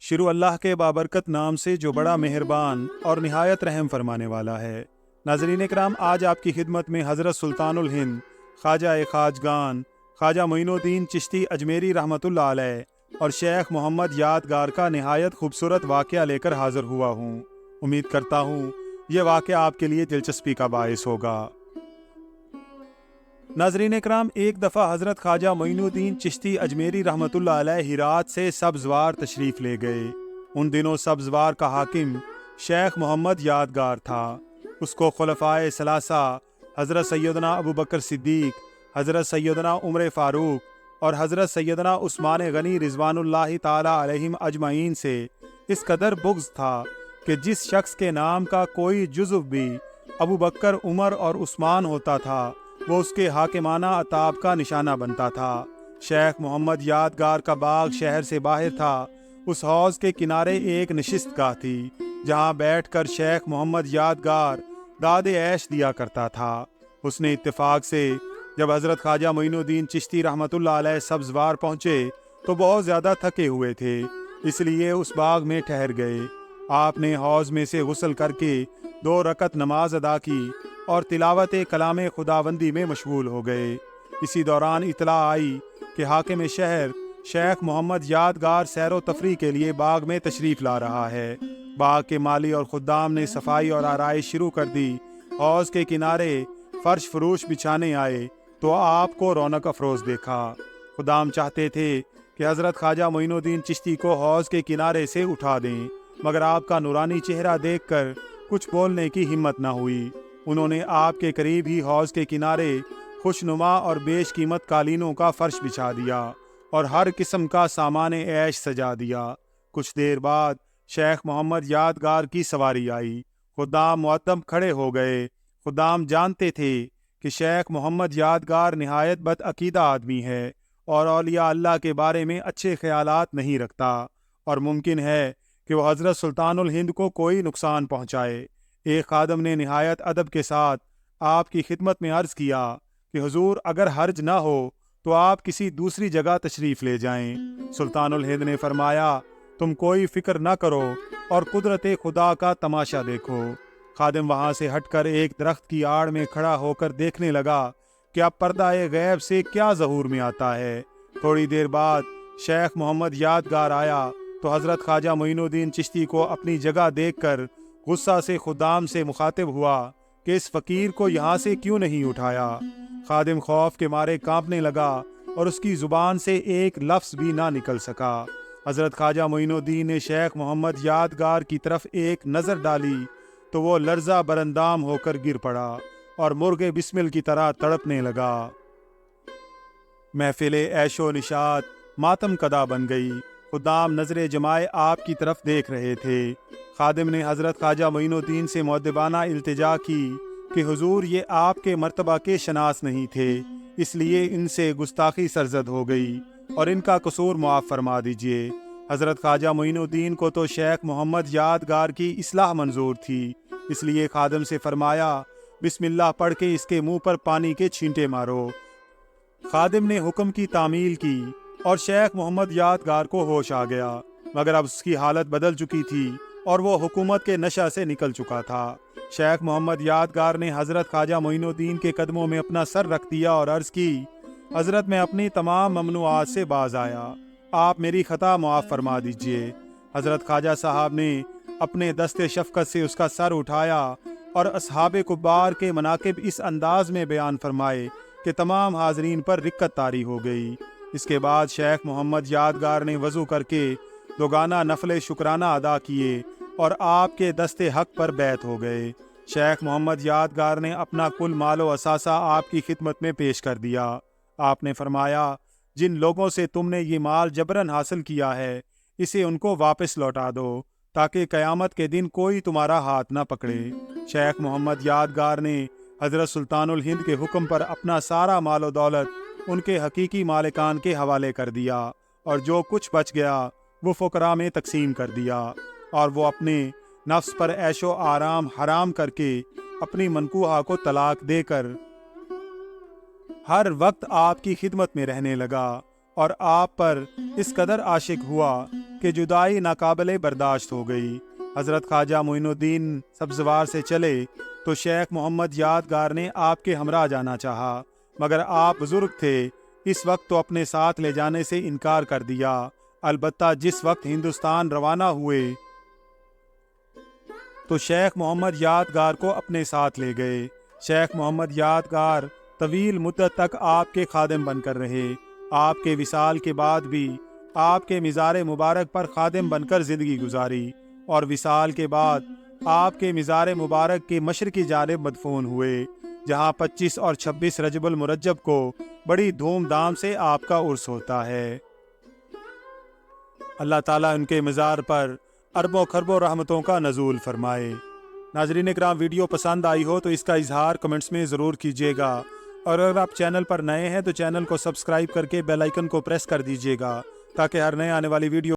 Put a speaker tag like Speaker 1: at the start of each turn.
Speaker 1: شروع اللہ کے بابرکت نام سے جو بڑا مہربان اور نہایت رحم فرمانے والا ہے۔ ناظرین اکرام، آج آپ کی خدمت میں حضرت سلطان الہند خواجہ خواجگان خواجہ معین الدین چشتی اجمیری رحمۃ اللہ علیہ اور شیخ محمد یادگار کا نہایت خوبصورت واقعہ لے کر حاضر ہوا ہوں۔ امید کرتا ہوں یہ واقعہ آپ کے لیے دلچسپی کا باعث ہوگا۔ ناظرین اکرام، ایک دفعہ حضرت خواجہ معین الدین چشتی اجمیری رحمۃ اللہ علیہ ہرات سے سبزوار تشریف لے گئے۔ ان دنوں سبزوار کا حاکم شیخ محمد یادگار تھا۔ اس کو خلفائے ثلاثہ حضرت سیدنا ابوبکر صدیق، حضرت سیدنا عمر فاروق اور حضرت سیدنا عثمان غنی رضوان اللہ تعالی علیہم اجمعین سے اس قدر بغض تھا کہ جس شخص کے نام کا کوئی جزو بھی ابوبکر، عمر اور عثمان ہوتا تھا وہ اس کے حاکمانہ عتاب کا نشانہ بنتا تھا۔ شیخ محمد یادگار کا باغ شہر سے باہر تھا۔ اس حوض کے کنارے ایک نشست گاہ تھی جہاں بیٹھ کر شیخ محمد یادگار داد عیش دیا کرتا تھا۔ حسن اتفاق سے جب حضرت خواجہ معین الدین چشتی رحمۃ اللہ علیہ سبزوار پہنچے تو بہت زیادہ تھکے ہوئے تھے، اس لیے اس باغ میں ٹھہر گئے۔ آپ نے حوض میں سے غسل کر کے 2 رکعت نماز ادا کی اور تلاوت کلام خداوندی میں مشغول ہو گئے۔ اسی دوران اطلاع آئی کہ حاکم شہر شیخ محمد یادگار سیر و تفریح کے لیے باغ میں تشریف لا رہا ہے۔ باغ کے مالی اور خدام نے صفائی اور آرائش شروع کر دی۔ حوض کے کنارے فرش فروش بچھانے آئے تو آپ کو رونق افروز دیکھا۔ خدام چاہتے تھے کہ حضرت خواجہ معین الدین چشتی کو حوض کے کنارے سے اٹھا دیں، مگر آپ کا نورانی چہرہ دیکھ کر کچھ بولنے کی ہمت نہ ہوئی۔ انہوں نے آپ کے قریب ہی حوض کے کنارے خوشنما اور بیش قیمت قالینوں کا فرش بچھا دیا اور ہر قسم کا سامان عیش سجا دیا۔ کچھ دیر بعد شیخ محمد یادگار کی سواری آئی۔ خدام معدب کھڑے ہو گئے۔ خدام جانتے تھے کہ شیخ محمد یادگار نہایت بدعقیدہ آدمی ہے اور اولیاء اللہ کے بارے میں اچھے خیالات نہیں رکھتا اور ممکن ہے کہ وہ حضرت سلطان الہند کو کوئی نقصان پہنچائے۔ ایک خادم نے نہایت ادب کے ساتھ آپ کی خدمت میں عرض کیا کہ حضور، اگر حرج نہ ہو تو آپ کسی دوسری جگہ تشریف لے جائیں۔ سلطان الہند نے فرمایا، تم کوئی فکر نہ کرو اور قدرت خدا کا تماشا دیکھو۔ خادم وہاں سے ہٹ کر ایک درخت کی آڑ میں کھڑا ہو کر دیکھنے لگا کہ اب پردہ غیب سے کیا ظہور میں آتا ہے۔ تھوڑی دیر بعد شیخ محمد یادگار آیا تو حضرت خواجہ معین الدین چشتی کو اپنی جگہ دیکھ کر غصہ سے خدام سے مخاطب ہوا کہ اس فقیر کو یہاں سے کیوں نہیں اٹھایا۔ خادم خوف کے مارے کانپنے لگا اور اس کی زبان سے ایک لفظ بھی نہ نکل سکا۔ حضرت خواجہ معین الدین نے شیخ محمد یادگار کی طرف ایک نظر ڈالی تو وہ لرزہ برندام ہو کر گر پڑا اور مرغ بسمل کی طرح تڑپنے لگا۔ محفل عیش و نشاط ماتم کدا بن گئی۔ خدام نظر جمائے آپ کی طرف دیکھ رہے تھے۔ خادم نے حضرت خواجہ معین الدین سے مؤدبانہ التجا کی کہ حضور، یہ آپ کے مرتبہ کے شناس نہیں تھے، اس لیے ان سے گستاخی سرزد ہو گئی اور ان کا قصور معاف فرما دیجیے۔ حضرت خواجہ معین الدین کو تو شیخ محمد یادگار کی اصلاح منظور تھی، اس لیے خادم سے فرمایا، بسم اللہ پڑھ کے اس کے منہ پر پانی کے چھینٹے مارو۔ خادم نے حکم کی تعمیل کی اور شیخ محمد یادگار کو ہوش آ گیا، مگر اب اس کی حالت بدل چکی تھی اور وہ حکومت کے نشہ سے نکل چکا تھا۔ شیخ محمد یادگار نے حضرت خواجہ معین الدین کے قدموں میں اپنا سر رکھ دیا اور عرض کی، حضرت، میں اپنی تمام ممنوعات سے باز آیا، آپ میری خطا معاف فرما دیجئے۔ حضرت خواجہ صاحب نے اپنے دست شفقت سے اس کا سر اٹھایا اور اصحاب کبار کے مناقب اس انداز میں بیان فرمائے کہ تمام حاضرین پر رکت طاری ہو گئی۔ اس کے بعد شیخ محمد یادگار نے وضو کر کے دوگانہ نفل شکرانہ ادا کیے اور آپ کے دست حق پر بیعت ہو گئے۔ شیخ محمد یادگار نے اپنا کل مال و اثاثہ آپ کی خدمت میں پیش کر دیا۔ آپ نے فرمایا، جن لوگوں سے تم نے یہ مال جبراً حاصل کیا ہے اسے ان کو واپس لوٹا دو تاکہ قیامت کے دن کوئی تمہارا ہاتھ نہ پکڑے۔ شیخ محمد یادگار نے حضرت سلطان الہند کے حکم پر اپنا سارا مال و دولت ان کے حقیقی مالکان کے حوالے کر دیا اور جو کچھ بچ گیا وہ فقراء میں تقسیم کر دیا، اور وہ اپنے نفس پر عیش و آرام حرام کر کے اپنی منکوحہ کو طلاق دے کر ہر وقت آپ کی خدمت میں رہنے لگا اور آپ پر اس قدر عاشق ہوا کہ جدائی ناقابل برداشت ہو گئی۔ حضرت خواجہ معین الدین سبزوار سے چلے تو شیخ محمد یادگار نے آپ کے ہمراہ جانا چاہا، مگر آپ بزرگ تھے، اس وقت تو اپنے ساتھ لے جانے سے انکار کر دیا۔ البتہ جس وقت ہندوستان روانہ ہوئے تو شیخ محمد یادگار کو اپنے ساتھ لے گئے۔ شیخ محمد یادگار طویل مدت تک آپ کے خادم بن کر رہے۔ آپ کے وصال کے بعد بھی آپ کے مزار مبارک پر خادم بن کر زندگی گزاری، اور وصال کے بعد آپ کے مزار مبارک کی مشرقی جانب مدفون ہوئے، جہاں 25 اور 26 رجب المرجب کو بڑی دھوم دھام سے آپ کا عرس ہوتا ہے۔ اللہ تعالیٰ ان کے مزار پر اربوں خربوں رحمتوں کا نزول فرمائے۔ ناظرین اکرام، ویڈیو پسند آئی ہو تو اس کا اظہار کمنٹس میں ضرور کیجیے گا، اور اگر آپ چینل پر نئے ہیں تو چینل کو سبسکرائب کر کے بیل آئیکن کو پریس کر دیجیے گا تاکہ ہر نئے آنے والی ویڈیو